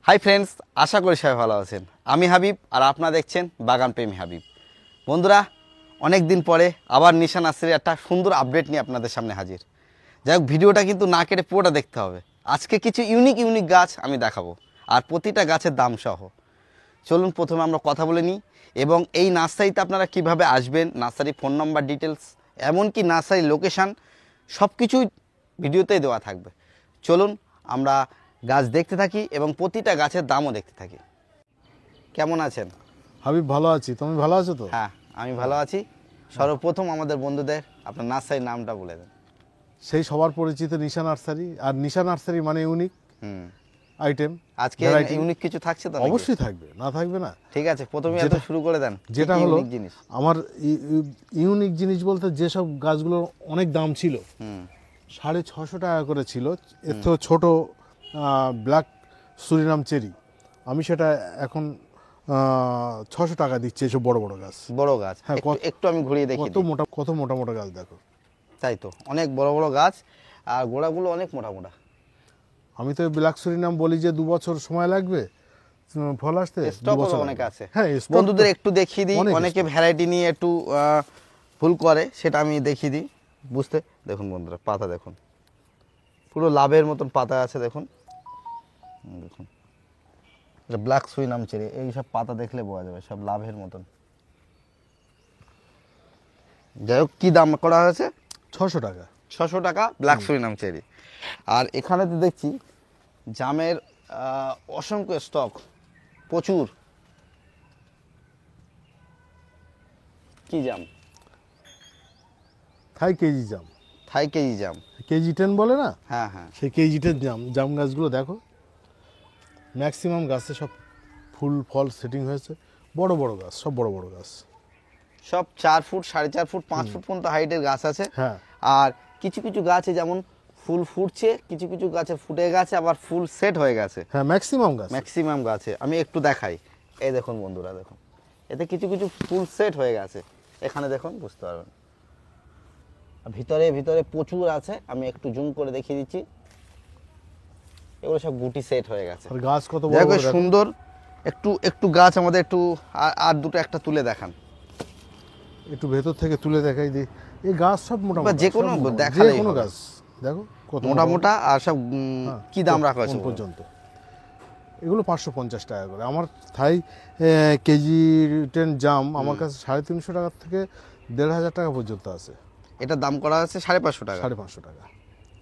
Hi friends, আশা করি সবাই ভালো আছেন। আমি হাবিব আর আপনারা দেখছেন বাগান প্রেমী হাবিব। বন্ধুরা, অনেক দিন পরে আবার নিশা নার্সারির একটা সুন্দর আপডেট নিয়ে আপনাদের সামনে হাজির। যাই হোক, ভিডিওটা কিন্তু না কেটে পুরোটা দেখতে হবে। আজকে কিছু ইউনিক গাছ আমি দেখাবো, আর প্রতিটা গাছের দাম সহ। চলুন প্রথমে আমরা কথা বলে নিই, এবং এই নার্সারিতে আপনারা কিভাবে আসবেন, নার্সারি ফোন নাম্বার ডিটেলস, এমনকি নার্সারি লোকেশান সব কিছুই ভিডিওতেই দেওয়া থাকবে। চলুন আমরা গাছ দেখতে থাকি এবং প্রতিটা গাছের দামও দেখতে থাকি। কেমন আছেন? হাবিব ভালো আছি, তুমি ভালো আছো তো? হ্যাঁ, আমি ভালো আছি। সর্বপ্রথম আমাদের বন্ধুদের আপনার নার্সারির নামটা বলে দেন। সেই সবার পরিচিত নিশা নার্সারি। আর নিশা নার্সারি মানে ইউনিক আইটেম। আজকে ইউনিক কিছু থাকছে তো? অবশ্যই থাকবে, না থাকবে না? ঠিক আছে, প্রথমে এটা শুরু করে দেন। যেটা হলো জিনিস, আমার ইউনিক জিনিস বলতে যেসব গাছগুলোর অনেক দাম ছিল, 650 টাকা করে ছিল, এর থেকে ছোট ব্ল্যাক সুরিনাম চেরি, আমি সেটা এখন 600 টাকা দিচ্ছি। এসব বড় বড় গাছ, বড় গাছ। হ্যাঁ, একটু আমি ঘুরিয়ে দেখি। কত মোটা মোটা গাছ দেখো। তাই তো, অনেক বড় বড় গাছ, আর গোড়াগুলো অনেক মোটা মোটা। আমি তো ব্ল্যাক সুরিনাম বলি যে 2 বছর সময় লাগবে ফল আসতে। স্টক অনেক আছে। হ্যাঁ, বন্ধুদের একটু দেখিয়ে দিই। অনেকে ভ্যারাইটি নিয়ে একটু ভুল করে, সেটা আমি দেখিয়ে দিই বুঝতে। দেখুন বন্ধুরা, পাতা দেখুন, পুরো লাভের মতন পাতা আছে। দেখুন দেখুন, এটা ব্ল্যাক সুরিনাম চেরি। এই সব পাতা দেখলে বোঝা যাবে সব লাভের মতন। যাই হোক, কী দাম করা হয়েছে? 600 টাকা। 600 টাকা ব্ল্যাক সুরিনাম চেরি। আর এখানে তো দেখছি জামের অসংখ্য স্টক, প্রচুর। কি জাম? থাই কেজি জাম। থাই কেজি জাম, কেজি 10 বলে না? হ্যাঁ হ্যাঁ। সেই কেজি 10 জাম গাছগুলো দেখো, ম্যাক্সিমাম গাছে সব ফুল ফল সেটিং হয়েছে। বড় বড় গাছ, সব বড় বড় গাছ, সব 4 ফুট, 4.5 ফুট, 5 ফুট পর্যন্ত হাইটের গাছ আছে। হ্যাঁ। আর কিছু কিছু গাছে যেমন ফুল ফুটছে, কিছু কিছু গাছে ফুটে গেছে, আবার ফুল সেট হয়ে গেছে। হ্যাঁ, ম্যাক্সিমাম গাছে আমি একটু দেখাই। এই দেখুন বন্ধুরা, দেখুন এতে কিছু কিছু ফুল সেট হয়ে গেছে। এখানে দেখুন, বুঝতে পারবেন। ভিতরে ভিতরে প্রচুর আছে, আমি একটু জুম করে দেখিয়ে দিচ্ছি। এগুলো সব গুটি সেট হয়ে গেছে। আর গাছ কত বড় বড় সুন্দর। একটু একটু গাছ আমাদের একটু আর দুটো একটা তুলে দেখান। একটু ভেতর থেকে তুলে দেখাই দিই। এই গাছ সব মোটা মোটা, যে কোনো দেখালে কোনো গাছ দেখো কত মোটা মোটা। আর সব কি দাম রাখা হয়েছে পর্যন্ত? এগুলো 550 টাকা করে। আমার থাই কেজি 10 জাম আমার কাছে 350 টাকা থেকে 1500 টাকা পর্যন্ত আছে। এটার দাম করা আছে 550 টাকা। 550 টাকা।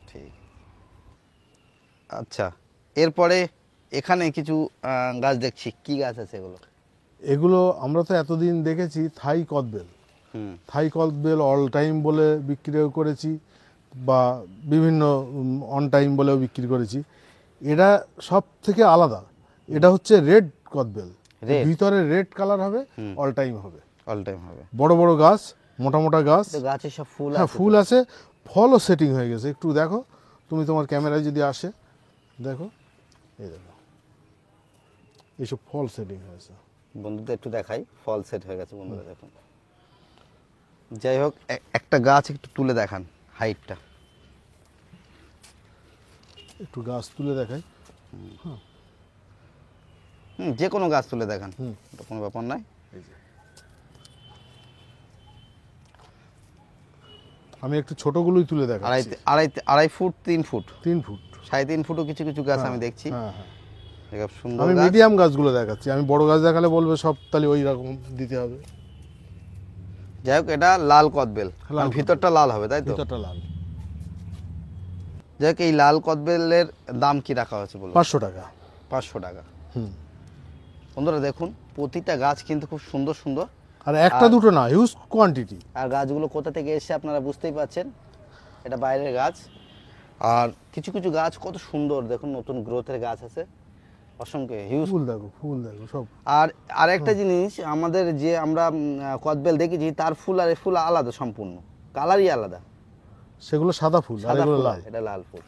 ঠিক। আচ্ছা, এরপরে এখানে কিছু গাছ দেখছি। কি গাছ আছে এগুলো? এগুলো আমরা তো এতদিন দেখেছি থাই কদবেল। থাই কদবেল অল টাইম বলে বিক্রি করেছি, বা বিভিন্ন অন টাইম বলেও বিক্রি করেছি। এটা সব থেকে আলাদা। এটা হচ্ছে রেড কদবেল, ভিতরে রেড কালার হবে, অল টাইম হবে। অল টাইম হবে। বড় বড় গাছ, মোটা মোটা গাছ, গাছে সব ফুল। হ্যাঁ, ফুল আছে, ফলও সেটিং হয়ে গেছে। একটু দেখো, তুমি তোমার ক্যামেরায় যদি আসে দেখো, এই দেখো এইসব ফল সেটিং হয়েছে। বন্ধুদের একটু দেখাই, ফল সেট হয়ে গেছে বন্ধুরা, দেখুন। যাই হোক, একটা গাছ একটু তুলে দেখান, হাইটটা। একটু গাছ তুলে দেখাই। যে কোনো গাছ তুলে দেখান, কোনো ব্যাপার নাই। আমি একটু ছোটগুলোই তুলে দেখাচ্ছি। আড়াই ফুট, 3 ফুট, 3 ফুট, 3.5 ফুটও কিছু কিছু গাছ আমি দেখছি। সুন্দর। আমি মিডিয়াম গাছগুলো দেখাচ্ছি। আমি বড় গাছ দেখালে বলবে সব তাহলে ওই রকম দিতে হবে। যাই হোক, এটা লাল কদবেল, ভিতরটা লাল হবে, তাই তো? ভিতরটা লাল। যাই হোক, এই লাল কদবেলের দাম কি রাখা হয়েছে বলুন? 500 টাকা। 500 টাকা। বন্ধুরা দেখুন, প্রতিটা গাছ কিন্তু খুব সুন্দর সুন্দর, আর একটা দুটো না, হিউজ কোয়ান্টিটি। আর গাছগুলো কোথা থেকে এসেছে আপনারা বুঝতেই পাচ্ছেন, এটা বাইরের গাছ। আর কিছু কিছু গাছ কত সুন্দর দেখুন, নতুন গ্রোথের গাছ আছে অসংখ্য, হিউজ ফুল দেখো সব। আর একটা জিনিস, আমাদের যে আমরা কদবেল দেখেছি, তার ফুল আর এই ফুল আলাদা, সম্পূর্ণ কালারই আলাদা। সেগুলো সাদা ফুল, আর এগুলো লাল। এটা লাল ফুল।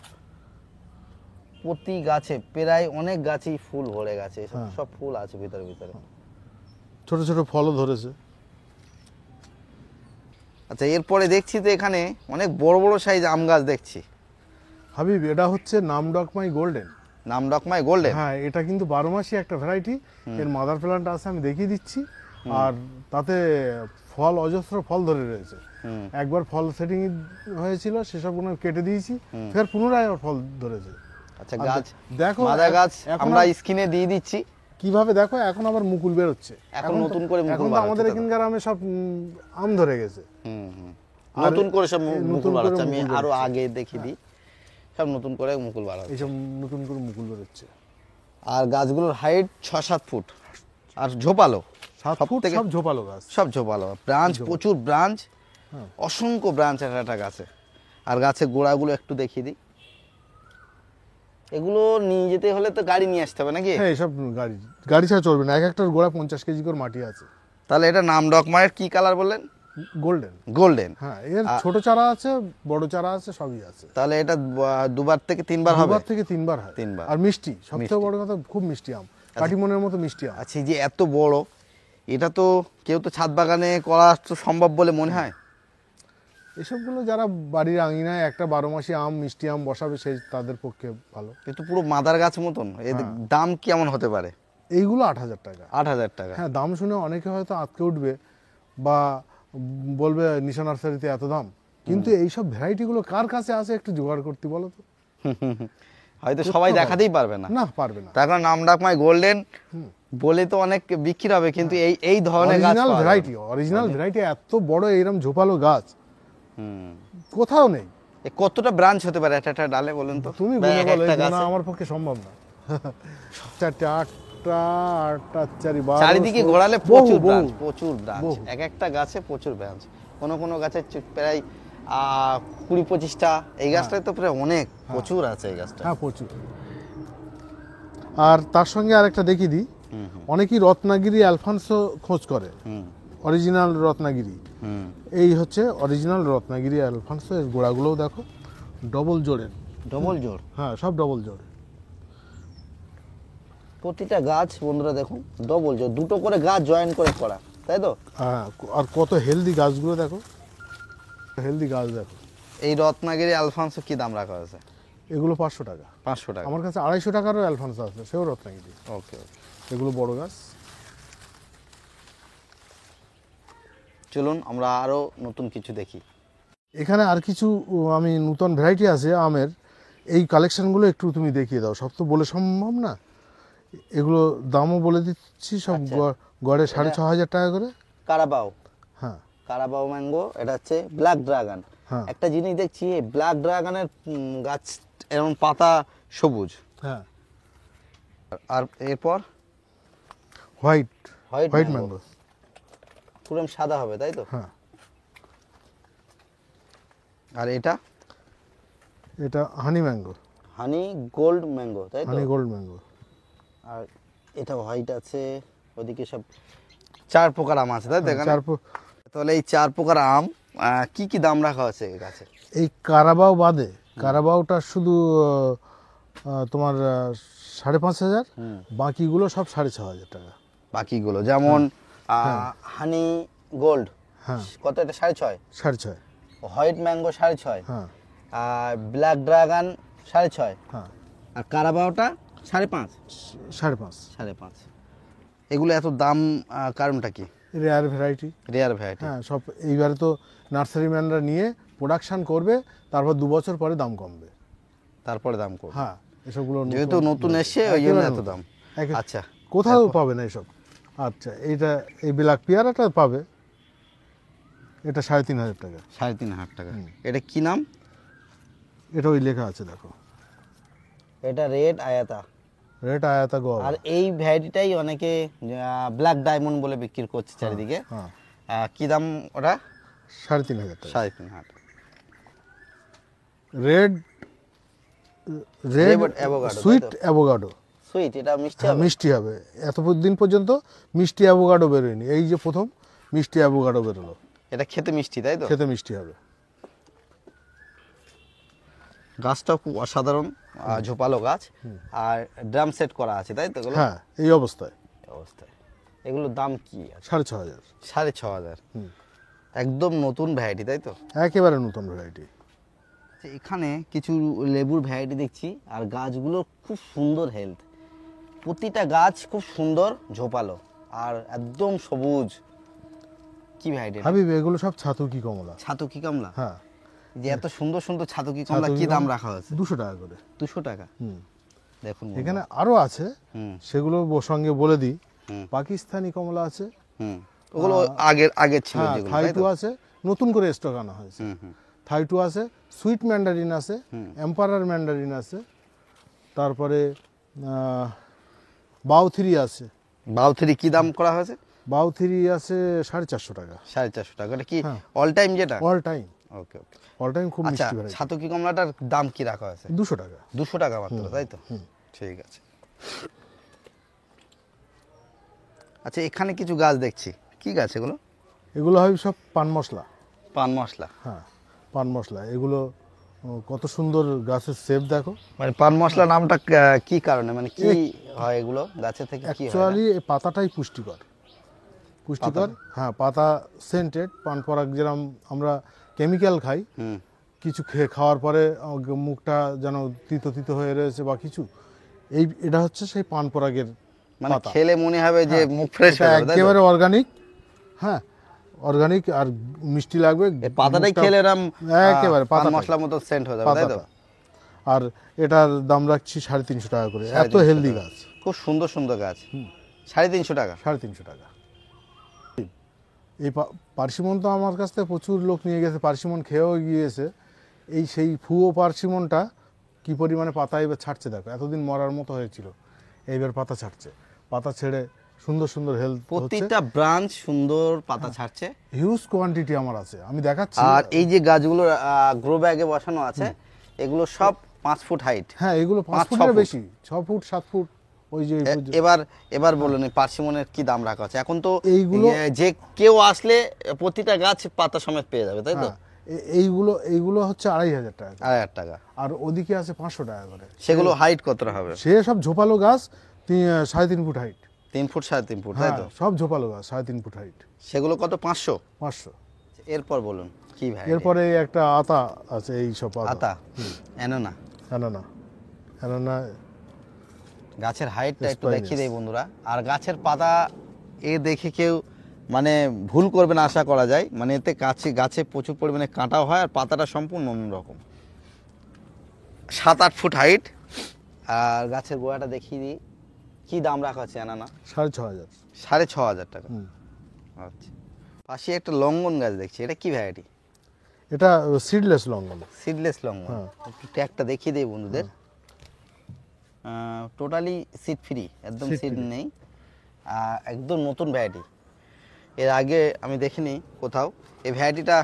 প্রতি গাছে প্রায় অনেক গাছেই ফুল ভরে গেছে, সব ফুল আছে ভিতরে ভিতরে, ছোট ছোট ফলও ধরেছে। আচ্ছা, এরপরে দেখছি তো এখানে অনেক বড় বড় সাইজ আম গাছ দেখছি। হাবিব, এটা হচ্ছে নামডকমাই গোল্ডেন। নামডকমাই গোল্ডেন। হ্যাঁ, এটা কিন্তু 12 মাসই একটা ভ্যারাইটি। এর মাদার প্ল্যান্ট আছে, আমি দেখিয়ে দিচ্ছি। আর তাতে ফল, অজস্র ফল ধরে রয়েছে। একবার ফল সেটিং হয়েছিল, সেসবগুলো কেটে দিয়েছি, ফের পুনরায় আবার ফল ধরেছে। আচ্ছা, গাছ দেখো মাদা গাছ এখন আমরা স্ক্রিনে দিয়ে দিচ্ছি। কিভাবে দেখো, এখন আবার মুকুল বেরোচ্ছে। এখন নতুন করে মুকুল এখন তো বার আমাদের হচ্ছে এখানকার আমে সব আম ধরে গেছে। নতুন করে সব মুকুল নতুন বার করে হচ্ছে। আমি মুকুল আরো বেরোচ্ছে। আগে দেখিয়ে দিই, সব নতুন করে মুকুল বার হচ্ছে। এইসব নতুন করে মুকুল বেরোচ্ছে। আর গাছগুলোর হাইট 6-7 ফুট, আর ঝোপালো 7 সব ফুট, থেকে- সব ঝোপালো গাছ। সব ঝোপালো, ব্রাঞ্চ প্রচুর ব্রাঞ্চ, হ্যাঁ। অসংখ্য ব্রাঞ্চ একটা গাছে। আর গাছের গোড়াগুলো একটু দেখিয়ে দিই। এগুলো নিয়ে যেতে হলে তো গাড়ি নিয়ে আসতে হবে নাকি? হ্যাঁ, এইসব গাড়ি ছাড়া চলবে না। এক একটার গোড়া 50 কেজি করে মাটি আছে। তাহলে এটা নামডকমাইয়ের কি কালার বললেন? গোল্ডেন। গোল্ডেন। হ্যাঁ, এর ছোট চারা আছে, বড় চারা আছে, সবই আছে। তাহলে এটা দুবার থেকে তিনবার হবে? 2 থেকে 3 বার হয়। 3 বার। আর মিষ্টি, সবথেকে বড় কথা, খুব মিষ্টি আম, কাটিমনের মতো মিষ্টি আম। আচ্ছা, এই যে এত বড়, এটা তো কেউ তো ছাদ বাগানে করা তো সম্ভব বলে মনে হয়। এসবগুলো যারা বাড়ির আঙিনায় একটা 12 মাসি আম, মিষ্টি আম বসাবে, সেই তাদের পক্ষে ভালো। কিন্তু পুরো মাদার গাছ মতন। এর দাম কেমন হতে পারে? এইগুলো 8,000 টাকা। 8,000 টাকা। হ্যাঁ, দাম শুনে অনেকে হয়তো আটকে উঠবে বা বলবে নিশা নার্সারিতে এত দাম, কিন্তু এইসব ভ্যারাইটিগুলো কার কাছে আছে একটু জোগাড় করতে বলো তো। হয়তো সবাই দেখাতেই পারবে না। না, পারবে না। তার কারণ নামডকমাই গোল্ডেন বলে তো অনেক বিক্রি হবে, কিন্তু এই ধরনের গাছ অরিজিনাল পাওয়া যাবে না। ভ্যারাইটি এত বড় এইরকম ঝোপালো গাছ কোথাও নেই। এ কতটা ব্রাঞ্চ হতে পারে একটা ডালে বলুন তো? তুমি বা গুনে এক বলো, একটা এই গোনা গাছে? আমার পক্ষে সম্ভব না। 4টে, 8টা, 8টা, 4, 12, চারিদিকে 16, ঘোরালে বহু, প্রচুর বহু। ব্রাঞ্চ, প্রচুর ব্রাঞ্চ। বহু। এক একটা গাছে প্রচুর ব্রাঞ্চ। কোন গাছের প্রায় 20-25টা। এই গাছটায় তো প্রায় অনেক প্রচুর আছে এই গাছটা। হ্যাঁ, প্রচুর। আর তার সঙ্গে আরেকটা দেখিয়ে দিই, অনেকেই রত্নাগিরি অ্যালফান্সো খোঁজ করে, অরিজিনাল রত্নাগিরি। এই হচ্ছে অরিজিনাল রত্নাগিরি অ্যালফান্সো। এর গোড়াগুলোও দেখো, ডবল জোড়ের। ডবল জোর। হ্যাঁ, সব ডবল জোড়। প্রতিটা গাছ বন্ধুরা দেখুন ডবল জোর, দুটো করে গাছ জয়েন করে করা, তাই তো? হ্যাঁ, আর কত হেলদি গাছগুলো দেখো, হেলদি গাছ দেখো। এই রত্নাগিরি আলফান্সো কি দাম রাখা হয়েছে? এগুলো 500 টাকা। 500 টাকা। আমার কাছে 250 টাকারও অ্যালফান্সো আছে, সেও রত্নাগিরি। ওকে। এগুলো বড় গাছ। চলুন আমরা আরো নতুন কিছু দেখি। এখানে আর কিছু আমি নতুন ভ্যারাইটি আছে আমের, এই কালেকশনগুলো একটু তুমি দেখিয়ে দাও। সব তো বলে সম্ভব না। এগুলো দামও বলে দিচ্ছি, সব গড়ে 6,500 টাকা করে। কারাবাও। হ্যাঁ, কারাবাও ম্যাঙ্গো, এটা হচ্ছে ব্ল্যাক ড্রাগন। হ্যাঁ। একটা জিনিস দেখছি, ব্ল্যাক ড্রাগনের গাছ এরকম পাতা সবুজ, হ্যাঁ। আর এরপর white white white mango mango. পুরো সাদা হবে, তাই তো? হ্যাঁ। আর এটা এটা হানি ম্যাঙ্গো, হানি গোল্ড ম্যাঙ্গো, তাই তো? হানি গোল্ড ম্যাঙ্গো। আর এটা হোয়াইট আছে। ওদিকে সব 4 প্রকার আম আছে, তাই তো? এখানে তাহলে এই 4 প্রকার আম কি কি দাম রাখা আছে এই গাছে? এই কারাবাও বাদে, কারাবাওটা শুধু তোমার 5,500, বাকিগুলো সব 6,500 টাকা। বাকিগুলো যেমন হানি গোল্ড, হ্যাঁ, কত? এটা 6.5। 6,500। White mango 6.5। হ্যাঁ, আর ব্ল্যাক ড্রাগন 6.5। হ্যাঁ, আর কারাবাওটা 5.5। 5.5। 5.5। এগুলো এত দাম কারণটা কি? Rare variety. Rare variety. হ্যাঁ, সব এইবারে তো নার্সারি ম্যানরা নিয়ে প্রোডাকশন করবে, তারপর 2 বছর পরে দাম কমবে। তারপরে দাম করবে। হ্যাঁ, এসবগুলো যেহেতু নতুন এসছে ওই জন্য এত দাম। আচ্ছা, কোথাও পাবে না এসব। আচ্ছা, এই ব্ল্যাক পেয়ারাটা পাবে, এটা 3,500 টাকা। 3,500 টাকা। এটা কি নাম? এটা ওই লেখা আছে দেখো, এটা রেড আয়াতা। রেড আয়াতা গো। আর এই ভ্যারাইটিটাই অনেকে ব্ল্যাক ডায়মন্ড বলে বিক্রি করছে চারিদিকে। হ্যাঁ, কি দাম ওটা? 3,500 টাকা। 3,500। রেড avocado, সুইট তাই তো? অ্যাভোকাডো। সুইট, এটা মিষ্টি হ্যাঁ, হবে? মিষ্টি হবে। এতদিন পর্যন্ত মিষ্টি অ্যাভোকাডো বেরোয়নি, এই যে প্রথম মিষ্টি অ্যাভোকাডো বেরোলো। এটা খেতে মিষ্টি, তাই তো? খেতে মিষ্টি হবে। গাছটাও খুব অসাধারণ, ঝোপালো গাছ। আর ড্রাম সেট করা আছে, তাই তো? এগুলো হ্যাঁ, এই অবস্থায় এই অবস্থায়। এগুলোর দাম কি আছে? 6,500। 6,500। একদম নতুন ভ্যারাইটি, তাই তো? একেবারে নতুন ভ্যারাইটি। আচ্ছা, এখানে কিছু লেবুর ভ্যারাইটি দেখছি, আর গাছগুলো খুব সুন্দর হেলথ, প্রতিটা গাছ খুব সুন্দর ঝোপালো আর একদম সবুজ। কি ভ্যারাইটি? হাবিব, এগুলো সব ছাতুকি কমলা। ছাতকি কমলা? হ্যাঁ, যে এত সুন্দর সুন্দর ছাতকি কমলা ছাতকি কি দাম কমলা রাখা হয়েছে? 200 টাকা করে। 200 টাকা। হুম। দেখুন এখানে আরো আছে, হুম সেগুলো সঙ্গে বলে দিই। হুম। পাকিস্তানি কমলা আছে, হুম, ওগুলো আগের ছিল হ্যাঁ, যেগুলো, থাই তাই টু তো? আছে, নতুন করে স্টক আনা হয়েছে। হুম হুম থাই টু আছে, সুইট ম্যান্ডারিন আছে, এম্পারার ম্যান্ডারিন আছে, তারপরে বাউ থ্রি আছে। বাউথরি কি দাম করা হয়েছে? বাউ থ্রি আছে 450 টাকা 450 টাকা। এটা কি হ্যাঁ। অল টাইম যেটা? All time. Okay okay. All time খুব আচ্ছা, মিষ্টি ভ্যারাইটি। ছাতকি কমলাটার দাম কি রাখা হয়েছে? 200 টাকা। 200 টাকা মাত্র, তাই তো? ঠিক আছে। আচ্ছা, এখানে কিছু গাছ দেখছি, কি গাছ এগুলো? এগুলো হয় সব পান মশলা। পান মশলা? হ্যাঁ, পান মশলা। এগুলো কত সুন্দর গাছের শেপ দেখো। মানে পান মশলা নামটা কি কারণে, মানে কি হয় এগুলো গাছের থেকে কি হয়? অ্যাকচুয়ালি এই পাতাটাই পুষ্টিকর। হ্যাঁ, পাতা সেন্টেড। পান পরাগ যেরকম আমরা কেমিক্যাল খাই, হুম। কিছু খাওয়ার পরে মুখটা যেন তিতো তিতো হয়ে রয়েছে বা কিছু, এটা হচ্ছে সেই পান পরাগের মানে পাতা। খেলে মনে হবে যে মুখ ফ্রেশ এটা হয়ে যাবে, তাই তো? একেবারে অর্গানিক। হ্যাঁ, অর্গানিক আর মিষ্টি লাগবে। এই পাতাটাই মুখটা খেলে এরকম একেবারে পান পাতাটাই। মশলার মতো সেন্ট হয়ে যাবে, তাই তো? পাতাটা। আর এটার দাম রাখছি 350 টাকা করে। এত 350 হেলদি টাকা। গাছ। খুব সুন্দর সুন্দর গাছ। 350 টাকা? 350 টাকা। এই পার্সিমন তো আমার কাছ থেকে প্রচুর লোক নিয়ে গেছে, পার্সিমন খেয়েও গিয়েছে। সেই ফুয়ো পার্সিমনটা কি পরিমাণে পাতা এবার ছাড়ছে দেখো। এতদিন মরার মতো হয়েছিল, এইবার পাতা ছাড়ছে। পাতা ছেড়ে সুন্দর সুন্দর হেলথ হচ্ছে। প্রতিটা ব্রাঞ্চ সুন্দর পাতা ছাড়ছে। হিউজ কোয়ান্টিটি আমার আছে, আমি দেখাচ্ছি। আর এই যে গাছগুলো গ্রো ব্যাগে বসানো আছে, এগুলো সব 5 ফুট হাইট। হ্যাঁ, এগুলো 5 5-6 ফুটের ফুট। বেশি, 6 ফুট 7 ফুট। ওই যে এবার বলুন এই পার্সিমনের কি দাম রাখা আছে? এখন তো এইগুলো- যে কেউ আসলে প্রতিটা গাছ পাতা সমেত পেয়ে যাবে, তাই তো? হ্যাঁ, এইগুলো হচ্ছে 2500 টাকা করে। 2,500 টাকা। আর ওদিকে আছে 500 টাকা করে। সেগুলো হাইট কতটা হবে? সে সব ঝোপালো গাছ, 3.5 ফুট হাইট। 3 ফুট 3.5 ফুট, তাই হ্যাঁ, তো? সব ঝোপালো গাছ 3.5 ফুট হাইট। সেগুলো কত? 500? 500। এরপর বলুন কি ভাই? এরপরে একটা আতা আছে, এই সব আতা, অ্যানানা। অ্যানানা। গাছের হাইটটা একটু Spinous। দেখিয়ে দেই বন্ধুরা। আর গাছের পাতা দেখে কেউ মানে ভুল করবে না আশা করা যায়। মানে এতে গাছে প্রচুর পরিমাণে কাঁটাও হয়, আর পাতাটা সম্পূর্ণ অন্যরকম। 7-8 ফুট হাইট। আর গাছের গোড়াটা দেখিয়ে দিই, কি দাম রাখা আছে অ্যানানা? 6,500। 6,500 টাকা। আচ্ছা, পাশে একটা লঙ্গন গাছ দেখছি, এটা কি ভ্যারাইটি? এটা সিডলেস লঙ্গন। Seedless longan. একটু ট্যাগটা দেখিয়ে দিই বন্ধুদের। টোটালি সিড ফ্রি, একদম Seed সিড free। নেই। একদম নতুন ভ্যারাইটি, এর আগে আমি দেখিনি কোথাও। এই ভ্যারাইটিটা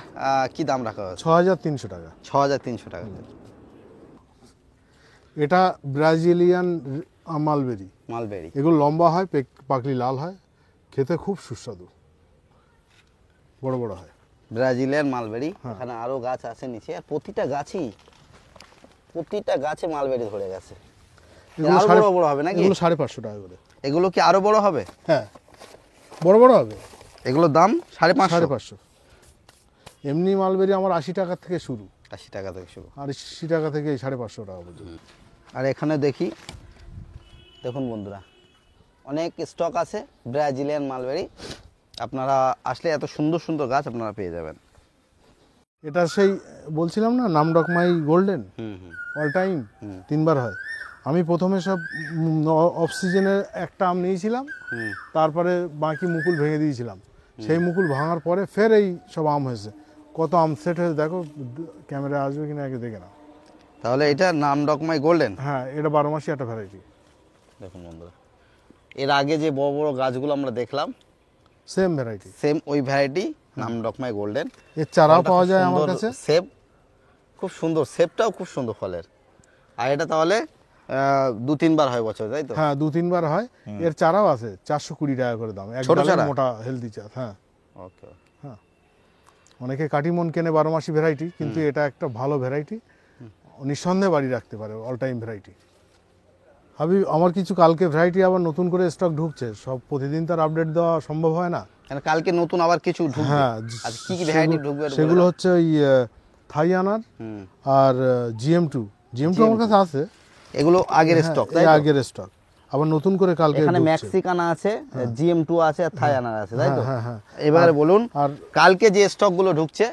কি দাম রাখা হয়েছে? 6,300 টাকা। 6,300 টাকা। এটা ব্রাজিলিয়ান মালবেরি। মালবেরি। এগুলো লম্বা হয়, পাকলি লাল হয়, খেতে খুব সুস্বাদু, বড় বড় হয়। Brazilian mulberry. এখানে আরো গাছ আছে নিচে, আর প্রতিটা গাছে মালবেরি ধরে গেছে। এগুলো আরো বড় বড় হবে নাকি? এগুলো 550 টাকা করে। এগুলো কি আরো বড় হবে? হ্যাঁ, বড় বড় হবে। এগুলোর দাম 550? 550। এমনি মালবেরি আমার 80 টাকা থেকে শুরু, 80 টাকা থেকে শুরু। আর 80 টাকা থেকে 550 টাকা পর্যন্ত। আর এখানে দেখুন বন্ধুরা, অনেক স্টক আছে ব্রাজিলিয়ান মালবেরি। আপনারা আসলে এত সুন্দর সুন্দর গাছ আপনারা পেয়ে যাবেন। এটা সেই বলছিলাম না, নামডকমাই গোল্ডেন হুম হুম অল টাইম 3বার হয়। আমি প্রথমে সব অফ সিজনে একটা আম নিয়েছিলাম, হুম। তারপরে বাকি মুকুল ভেঙে দিয়েছিলাম। সেই মুকুল ভাঙার পরে ফের এই সব আম হয়েছে। কত আম সেট হয়েছে দেখো, ক্যামেরা আসবে কিনা আগে দেখে নাও। তাহলে এটা নাম ডকমাই গোল্ডেন। হ্যাঁ, এটা 12 মাসই একটা ভ্যারাইটি। দেখুন বন্ধুরা, এর আগে যে বড় বড় গাছগুলো আমরা দেখলাম, সেম ভ্যারাইটি, সেম ওই ভ্যারাইটি নাম ডকমাই গোল্ডেন। এর চারাও পাওয়া যায় আমার কাছে। সেব খুব সুন্দর, সেবটাও খুব সুন্দর ফলের। আর এটা তাহলে 2-3 বার হয় বছর, তাই তো? হ্যাঁ, 2-3 বার হয়। এর চারাও আছে 420 টাকা করে দাম, এক ছোট ডালের চারা? মোটা হেলদি চারা। হ্যাঁ, ওকে। অনেকে কাটিমন কেনে 12 মাসি ভ্যারাইটি, কিন্তু এটা একটা ভালো ভ্যারাইটি, নিঃসন্দেহে বাড়ি রাখতে পারে, অল টাইম ভ্যারাইটি। আমার কিছু কালকে ভ্যারাইটি আবার নতুন করে স্টক ঢুকছে, সব প্রতিদিন তার আপডেট দেওয়া সম্ভব হয় না। কালকে নতুন আবার কিছু ঢুকবে। হ্যাঁ, আচ্ছা, কি কি ভ্যারাইটি ঢুকবে? সেগুলো হচ্ছে ওই থাই আনার হুম। আর GM2 আমার কাছে আছে, এগুলো আগের হ্যাঁ, স্টক এই তাই তো? আগের স্টক, আবার নতুন করে কালকে এখানে ঢুকছে। মেক্সিকানা আছে, GM2 আছে আর থাই আনার আছে তাই তো? হ্যাঁ, হ্যাঁ। এবারে আর- বলুন আর কালকে যে স্টকগুলো ঢুকছে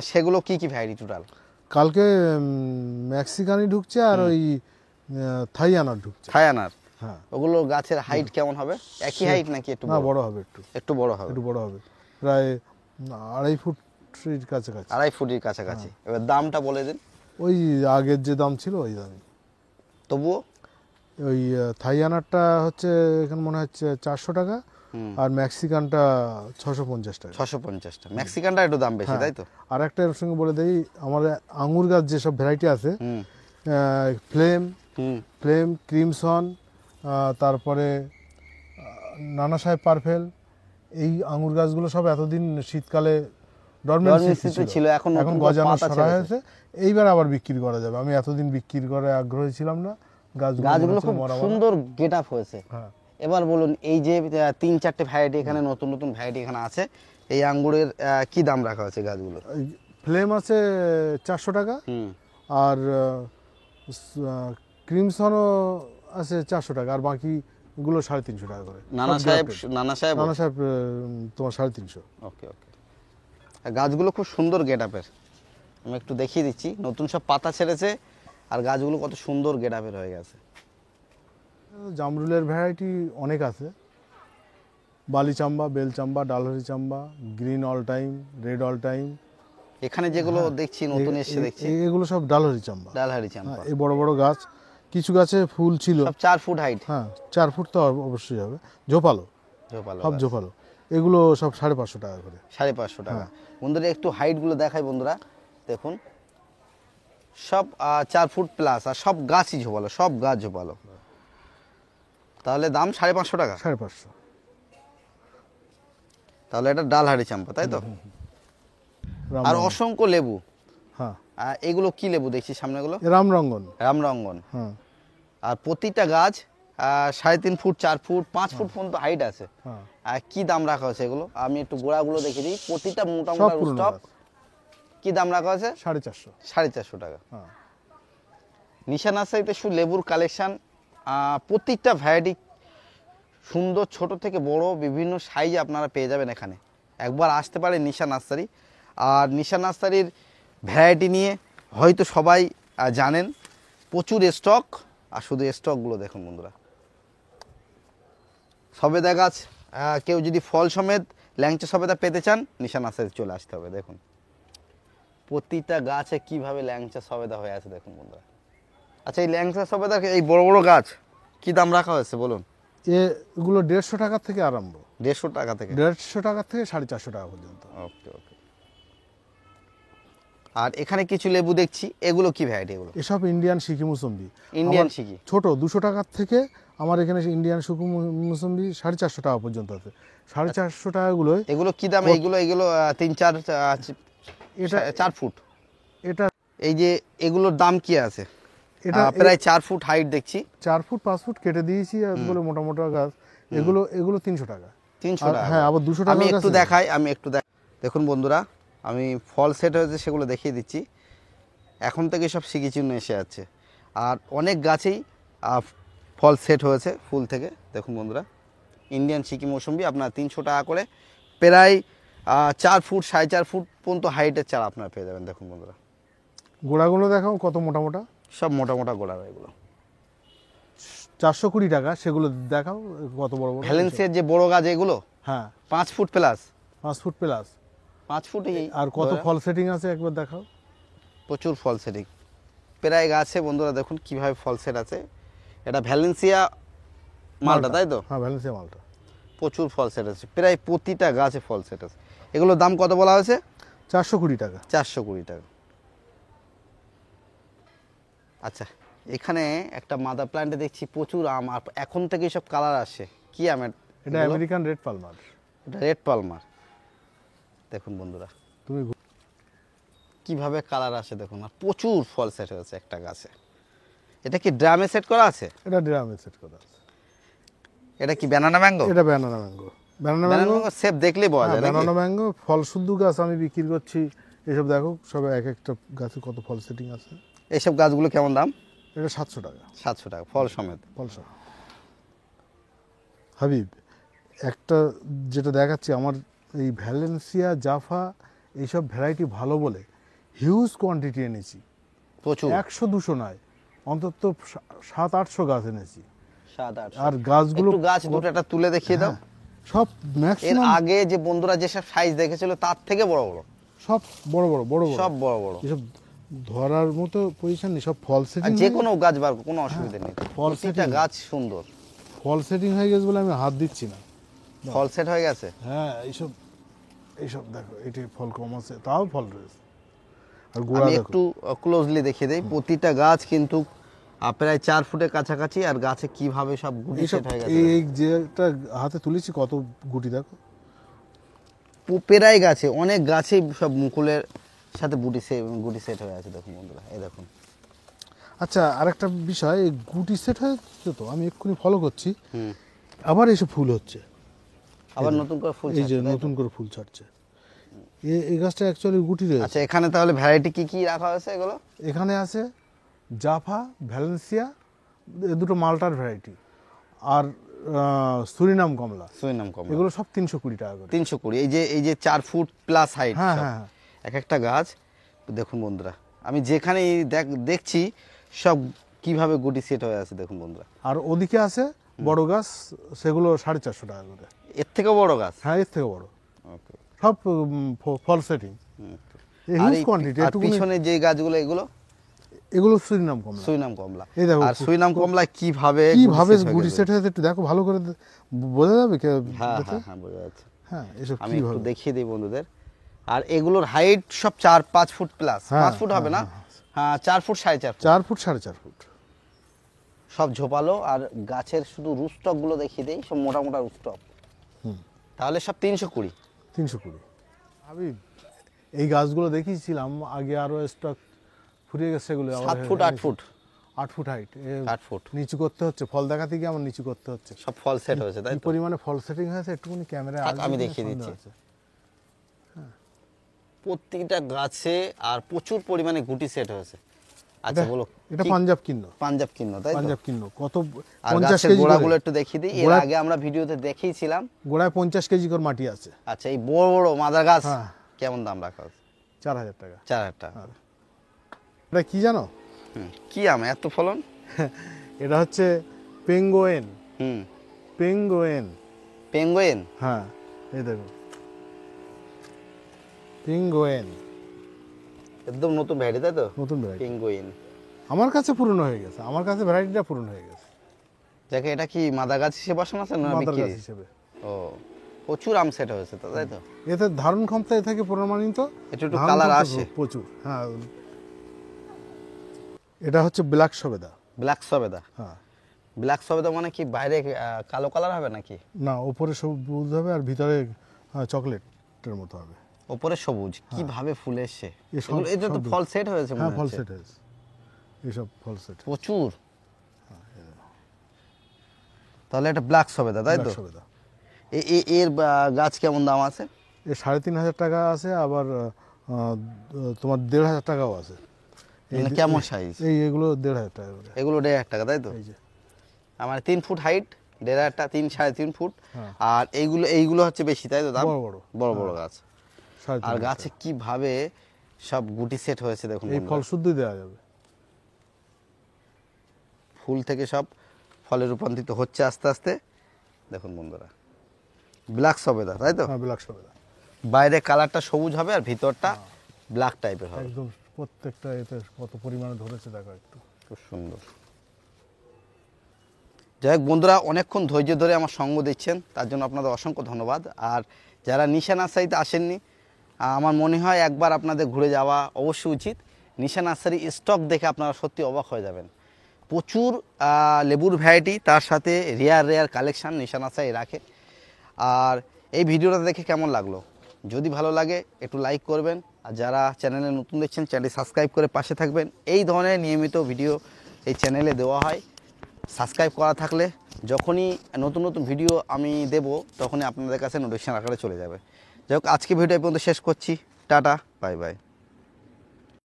সেগুলো কি কি ভ্যারাইটি টোটাল? কালকে মেক্সিকানি ঢুকছে আর ওই থাই আনার ঢুকছে। থাই আনার, হ্যাঁ, ওগুলো গাছের হাইট কেমন হবে? একই হাইট নাকি একটু না বড়? বড় হবে, একটু একটু বড় হবে, একটু বড় হবে, প্রায় 2.5 ফুটের কাছাকাছি। 2.5 ফুটের কাছাকাছি। এবার দামটা বলে দিন ওই আগের যে দাম ছিল ওই দামই। তবুও। ওই থাই আনারটা হচ্ছে এখানে মনে হচ্ছে 400 টাকা, হুম। আর মেক্সিকানটা 650 টাকা। 650টা, মেক্সিকানটা একটু দাম বেশি হ্যাঁ। তাই তো? আর একটা এর সঙ্গে বলে দেই, আমার আঙুর গাছ যেসব ভ্যারাইটি আছে, হুম ফ্লেম, হুম ক্রিমসন, তারপরে নানা সাহেব পারফেল, এই আঙুর গাছগুলো সব এতদিন শীতকালে ডরমেন্সিতে ডরমেন্সিতে ছিল, এখন নতুন করে গজানো পাতা সরা ছেড়েছে। হয়েছে, এইবার আবার বিক্রি করা যাবে। আমি এতদিন বিক্রি করে আগ্রহী ছিলাম না, গাছগুলো গাছগুলো মনে খুব হচ্ছিল মরা মরা। সুন্দর গেট আপ হয়েছে। হ্যাঁ, এবার বলুন এই যে 3-4টে ভ্যারাইটি এখানে নতুন নতুন ভ্যারাইটি এখানে আছে, এই আঙ্গুরের কি দাম রাখা হয়েছে গাছগুলো? ফ্লেম আছে 400 টাকা, হুম। আর ক্রিমসনও আছে 400 টাকা, আর বাকিগুলো 350 টাকা করে। নানা সব সাহেব, grafted। নানা সাহেব। নানা সাহেব তোমার 350। ওকে ওকে। গাছগুলো খুব সুন্দর গেট আপের, আমি একটু দেখিয়ে দিচ্ছি। নতুন সব পাতা ছেড়েছে আর গাছগুলো কত সুন্দর গেট আপের হয়ে গেছে। জামরুলের ভ্যারাইটি অনেক আছে, Bali Chamba, Bel Chamba, Dalhari Chamba, green all time, red all time. এখানে যেগুলো দেখছি নতুন এসে দেখছি এগুলো সব ডালহরি চাম্বা। ডালহারি হ্যাঁ, চাম্পা, এই বড় বড় গাছ, কিছু গাছে ফুল ছিল। সব 4 ফুট হাইট, হ্যাঁ, 4 ফুট তো অবশ্যই হবে, ঝোপালো, ঝোপালো সব গাছ। ঝোপালো। এগুলো সব 550 টাকা করে। 550 টাকা। হ্যাঁ। বন্ধুরা একটু হাইটগুলো দেখাই বন্ধুরা, দেখুন সব 4 ফুট প্লাস, আর সব গাছই ঝোপালো, সব গাছ ঝোপালো। তাহলে দাম 550 টাকা। 550। তাহলে এটা ডালহারি চাম্পা তাই তো? আর রামরঙ্গন। অসংখ্য লেবু, হ্যাঁ, এগুলো কি লেবু দেখছি সামনেগুলো? রামরঙ্গন। রামরঙ্গন। হ্যাঁ, আর প্রতিটা গাছ 3.5 ফুট, 4 ফুট, 5 ফুট পর্যন্ত হাইট আছে। হ্যাঁ, আর কি দাম রাখা হয়েছে এগুলো? আমি একটু গোড়াগুলো দেখে দিই, প্রতিটা সব মোটামুটি পুরনো স্টক। গাছ। কি দাম রাখা হয়েছে? 450। 450 টাকা। হ্যাঁ, নিশা নার্সারিতে শুধু লেবুর কালেকশন, প্রত্যেকটা ভ্যারাইটি সুন্দর, ছোট থেকে বড় বিভিন্ন সাইজ আপনারা পেয়ে যাবেন এখানে। একবার আসতে পারেন নিশা নার্সারি। আর নিশা নার্সারির ভ্যারাইটি নিয়ে হয়তো সবাই জানেন, প্রচুর স্টক। আর শুধু স্টকগুলো দেখুন বন্ধুরা, সবেদা গাছ, কেউ যদি ফল সমেত ল্যাংচা সবেদা পেতে চান নিশা নার্সারিতে চলে আসতে হবে। দেখুন প্রতিটা গাছে কিভাবে ল্যাংচা সবেদা হয়ে আছে দেখুন বন্ধুরা। আচ্ছা, এই ল্যাংচা সবেদা, এই বড় বড় গাছ কি দাম রাখা হয়েছে বলুন? এগুলো 150 টাকা থেকে আরম্ভ, 150 টাকা থেকে। 150 টাকা থেকে 450 টাকা পর্যন্ত। ওকে ওকে। আর এখানে কিছু লেবু দেখছি, এগুলো কি ভ্যারাইটি এগুলো? এসব ইন্ডিয়ান সিকি মুসম্বি। ইন্ডিয়ান আমার সিকি। ছোট 200 টাকার থেকে আমার এখানে ইন্ডিয়ান সিকি মুসম্বি 450 টাকা পর্যন্ত আছে। 450 টাকাগুলো এগুলো কি দাম? এগুলো এগুলো 3-4 এটা 4 ফুট। এটা এই যে এগুলোর দাম কি আছে? এটা প্রায় 4 ফুট হাইট দেখছি। 4 ফুট 5 ফুট কেটে দিয়েছি বলে মোটা মোটা গাছ। এগুলো 300 টাকা। 300 আর টাকা। হ্যাঁ, আবার 200 টাকা আমি একটু গাছ আছে। দেখাই, দেখুন বন্ধুরা, আমি ফল সেট হয়েছে সেগুলো দেখিয়ে দিচ্ছি। এখন থেকে সব সিকি চিহ্ন এসে যাচ্ছে, আর অনেক গাছেই ফল সেট হয়েছে ফুল থেকে। দেখুন বন্ধুরা, ইন্ডিয়ান সিকি মৌসুম্বি আপনার 300 টাকা করে, প্রায় 4 ফুট 4.5 ফুট পর্যন্ত হাইটের চারা আপনারা পেয়ে যাবেন। দেখুন বন্ধুরা, গোড়াগুলো দেখাও কত মোটা মোটা, সব মোটা মোটা গোড়া এগুলো। 420 টাকা, সেগুলো দেখাও কত বড় বড়। ভ্যালেন্সিয়ার যে বড় গাছ এগুলো হ্যাঁ, 5 ফুট প্লাস, 5 ফুট প্লাস। 5 ফুটই। আর কত ফল সেটিং আছে একবার দেখাও। প্রচুর ফল সেটিং প্রায় গাছে বন্ধুরা, দেখুন কিভাবে ফল সেট আছে। এটা ভ্যালেন্সিয়া মালটা তাই তো? হ্যাঁ, ভ্যালেন্সিয়া মালটা। প্রচুর ফল সেট আছে, প্রায় প্রতিটা গাছে ফল সেট আছে। এগুলোর দাম কত বলা হয়েছে? 420 টাকা। 420 টাকা। আচ্ছা, এখানে একটা মাদার প্ল্যান্টে দেখছি প্রচুর আম, আর এখন থেকে সব কালার আসে। কি আম এটা আমেরিকান রেড পালমার। এটা রেড পালমার। দেখুন বন্ধুরা তুমি কিভাবে কালার আসে দেখুন, আর প্রচুর ফল সেট হয়েছে একটা গাছে। এটা কি ড্রামে সেট করা আছে? এটা ড্রামে সেট করা আছে। এটা কি ব্যানানা ম্যাঙ্গো? এটা banana mango. Banana banana mango mango shape দেখলেই বোঝা যায় নাকি? ব্যানানা ম্যাঙ্গো ফল শুদ্ধ গাছ আমি বিক্রি করছি এইসব দেখো সব এক একটা গাছে কত ফল সেটিং আছে। এইসব গাছগুলো কেমন দাম? এটা 700 টাকা 700 টাকা ফল সমেত। ফল সহ। হাবিব, একটা যেটা দেখাচ্ছি আমার এই ভ্যালেন্সিয়া জাফা এইসব ভ্যারাইটি ভালো বলে হিউজ কোয়ান্টিটি এনেছি। প্রচুর 100-200 নয়, অন্তত 700-800 গাছ এনেছি। 7-8 আর গাছগুলো একটু গাছ দুটো একটা তুলে দেখিয়ে দাও। সব এর ম্যাক্সিমাম আগে যে বন্ধুরা যেসব সাইজ দেখেছিল তার থেকে বড় বড়, সব বড় বড় বড় বড়, সব বড় বড়। এসব ধরার মতো পজিশন নেই, সব ফল আর সেটিং। যে কোনো গাছ বার কোনো অসুবিধা নেই, ফল প্রতিটা setting। গাছ সুন্দর। ফল সেটিং হয়ে গেছে বলে আমি হাত দিচ্ছি না। ফল সেট হয়ে গেছে। হ্যাঁ, এইসব এইসব দেখো, এটি ফল কম আছে, তাও ফল রয়েছে। আর গোড়া আমি দেখো, একটু ক্লোজলি দেখিয়ে দেই, প্রতিটা গাছ কিন্তু প্রায় 4 ফুটের কাছাকাছি, আর গাছে কিভাবে সব গুটি এইসব সেট হয়ে গেছে। এই যেটা হাতে তুলেছি কত গুটি দেখো। পেরাই গাছে অনেক গাছেই সব মুকুলের সাথে গুটি সেট হয়ে আছে, দেখুন বন্ধুরা, এই দেখুন। আচ্ছা, আরেকটা বিষয়, এই গুটি সেট হয়েছে তো, আমি এক্ষুনি ফলো করছি, হুম, আবার এসে ফুল হচ্ছে, আবার নতুন করে ফুল এই যে ছাড়ছে, তাই তো? নতুন করে ফুল ছাড়ছে। এই গাছটা অ্যাকচুয়ালি গুটি রয়েছে। আচ্ছা, এখানে তাহলে ভ্যারাইটি কি কি রাখা হয়েছে এগুলো? এখানে আছে জাফা, ভ্যালেন্সিয়া, দুটো মাল্টার ভ্যারাইটি, আর সুরিনাম কমলা। সুইনাম কম, এগুলো সব 320 টাকা করে। 320। এই যে 4 ফুট প্লাস হাইট, হ্যাঁ হ্যাঁ হ্যাঁ। এক একটা গাছ দেখুন বন্ধুরা, আমি যেখানে দেখছি সব কিভাবে গুটি সেট হয়ে আছে, দেখুন বন্ধুরা। আর ওদিকে আছে বড় গাছ, সেগুলো 450 টাকা করে। এর থেকেও বড় গাছ। হ্যাঁ, এর থেকে বড়, ওকে। সব ফল সেটিং, হিউজ কোয়ান্টিটি। আর পিছনে যে গাছগুলো এগুলো এগুলো সুরিনাম কমলা। সুইনাম কমলা। এই দেখো, আর সুইনাম কমলা কিভাবে গুটি সেট হয়েছে একটু দেখো, ভালো করে বোঝা যাবে হ্যাঁ দেখে? হ্যাঁ হ্যাঁ, বোঝা যাচ্ছে। হ্যাঁ, এসব আমি একটু কিভাবে। দেখিয়ে দিই বন্ধুদের। আর এগুলোর হাইট সব 4-5 ফুট প্লাস। হ্যাঁ, 5 ফুট হবে না, হ্যাঁ 4 ফুট 4.5 ফুট। 4 foot 4.5 foot. সব ঝোপালো। আর গাছের শুধু রুস্টক গুলো দেখিয়ে দেই, সব মোটা মোটা রুস্টক। তাহলে সব 320। 320। আমি এই গাছগুলো দেখিয়েছিলাম আগে, আরো স্টক ফুরিয়ে গেছে সেগুলো। 7 foot 8 foot 8 foot height, 8 foot নিচু করতে হচ্ছে, ফল দেখাতে গিয়ে আমার নিচু করতে হচ্ছে। সব ফল সেট হয়েছে, তাই কি তো? পরিমাণে ফল সেটিং হয়েছে একটুখানি ক্যামেরায় থাক, আমি দেখিয়ে দিচ্ছি। প্রত্যেকটা গাছে আর প্রচুর পরিমাণে গুটি সেট হয়েছে। আচ্ছা বলো, এটা কি- পাঞ্জাব কিন্ন। পাঞ্জাব কিন্ন, তাই তো? পাঞ্জাব কিন্ন কত, আর 50 গাছের কেজি গোড়াগুলো করে। একটু দেখিয়ে দিই, এর গোড়া- আগে আমরা ভিডিওতে দেখিয়েছিলাম। গোড়ায় 50 কেজি করে মাটি আছে। আচ্ছা, এই বড় বড় মাদার গাছ হ্যাঁ। কেমন দাম রাখা হচ্ছে? 4000 টাকা। 4000 টাকা। এটা কি জানো? কি আম এত ফলন? এটা হচ্ছে পেঙ্গোয়েন। হুম, পেঙ্গোয়েন। পেঙ্গুইন। হ্যাঁ, এই দেখো, পেঙ্গোয়েন, একদম নতুন ভ্যারাইটি, তাই তো? নতুন ভ্যারাইটি। পেঙ্গুইন। আমার কাছে পুরনো হয়ে গেছে, আমার কাছে ভ্যারাইটিটা পুরনো হয়ে গেছে। যাকে এটা কি মাদার গাছ হিসেবে বসানো আছে না মাদার বিক্রি? গাছ হিসেবে। ও, প্রচুর আম সেট হয়েছে তো, তাই তো? এতে ধারণ ক্ষমতা এ থেকে প্রমাণিত। একটু ধারণ কালার ক্ষমতা আসে। প্রচুর। হ্যাঁ, এটা হচ্ছে ব্ল্যাক সবেদা। ব্ল্যাক সবেদা। হ্যাঁ, ব্ল্যাক সবেদা মানে কি বাইরে কালো কালার হবে নাকি? না, ওপরে সবুজ হবে আর ভিতরে চকলেটের মতো হবে। ওপরে সবুজ, কিভাবে ফুল এসছে? এটা তো সব- ফল সেট হয়েছে হ্যাঁ, মনে ফল হচ্ছে। সেট হয়েছে, এইসব ফল সেট। প্রচুর। তাহলে এটা ব্ল্যাক সবেদা, তাই তো? ব্ল্যাক সবেদা এর গাছ কেমন দাম আছে? এর 3500 টাকা আছে, আবার তোমার 1500 টাকাও আছে। মানে কেমন সাইজ? এগুলো 1500 টাকা করে। এগুলো 1500 টাকা, তাই তো? এই যে আমার 3 ফুট হাইট, 1500, 3-3.5 ফুট। হ্যাঁ। আর এইগুলো হচ্ছে বেশি, তাই তো দাম? বড় বড়। বড় বড় গাছ। 3500 আর গাছে কিভাবে সব গুটি সেট হয়েছে দেখুন এই বন্ধুরা। ফল শুদ্ধই দেওয়া যাবে। ফুল থেকে সব ফলে রূপান্তরিত হচ্ছে আস্তে আস্তে, দেখুন বন্ধুরা। ব্ল্যাক সবেদা, তাই তো? হ্যাঁ, ব্ল্যাক সবেদা। বাইরে কালারটা সবুজ হবে আর ভিতরটা ব্ল্যাক টাইপের হবে। একদম প্রত্যেকটা এতে কত পরিমাণে ধরেছে দেখো একটু। খুব সুন্দর। যাই হোক বন্ধুরা, অনেকক্ষণ ধৈর্য ধরে আমার সঙ্গ দিচ্ছেন, তার জন্য আপনাদের অসংখ্য ধন্যবাদ। আর যারা নিশা নার্সারিতে আসেননি, আমার মনে হয় একবার আপনাদের ঘুরে যাওয়া অবশ্যই উচিত। নিশা নার্সারি স্টক দেখে আপনারা সত্যি অবাক হয়ে যাবেন। প্রচুর লেবুর ভ্যারাইটি, তার সাথে রেয়ার কালেকশান নিশা নার্সারি রাখে। আর এই ভিডিওটা দেখে কেমন লাগলো? যদি ভালো লাগে একটু লাইক করবেন, আর যারা চ্যানেলে নতুন দেখছেন চ্যানেলটি সাবস্ক্রাইব করে পাশে থাকবেন। এই ধরনের নিয়মিত ভিডিও এই চ্যানেলে দেওয়া হয়। সাবস্ক্রাইব করা থাকলে যখনই নতুন নতুন ভিডিও আমি দেব তখনই আপনাদের কাছে নোটিফিকেশন আকারে চলে যাবে। যাই হোক, আজকে ভিডিও এই পর্যন্ত শেষ করছি। Tata, bye bye.